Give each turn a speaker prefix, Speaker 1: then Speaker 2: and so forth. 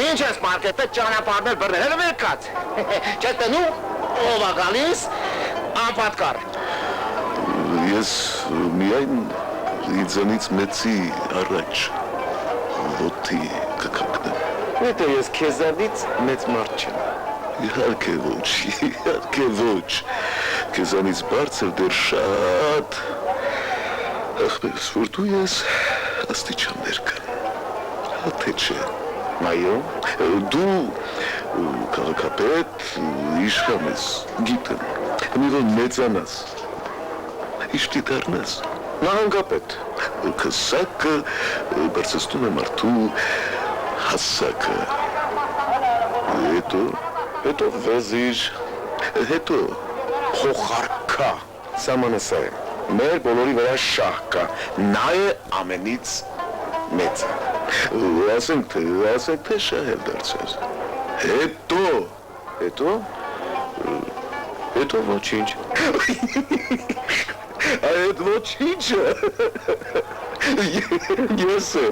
Speaker 1: Ինչ ես մարկետը ճանապարհներ բռնել եկած։ Չես տենում ով է գալիս անպատկառ։
Speaker 2: Ես միայն իձանից մեծի առաջ ոտի կքակնեմ։
Speaker 3: Հետո ես քեզանից մեծ մարդ չեմ։
Speaker 2: Իհարկե ոչ, քեզանից բարձր դեռ շատ ախպերս, որ դու ես աստիճաններ կան, թե չէ։
Speaker 3: Այո,
Speaker 2: դու քաղաքապետ իշխան ես, գիտեմ, մի որ մեծանաս, իշտի դառնաս,
Speaker 3: նահանգապետ։
Speaker 2: քսակը բարձրացնում է մարդու հասակը, հետո վեզիր, հետո
Speaker 3: Փոխարկա, սամանը սա է, մեր բոլորի վրա շահ կա, նա է ամենից մեծը։
Speaker 2: ասենք թե շահել դարձար, հետո ոչինչ, այդ ոչինչը ես է։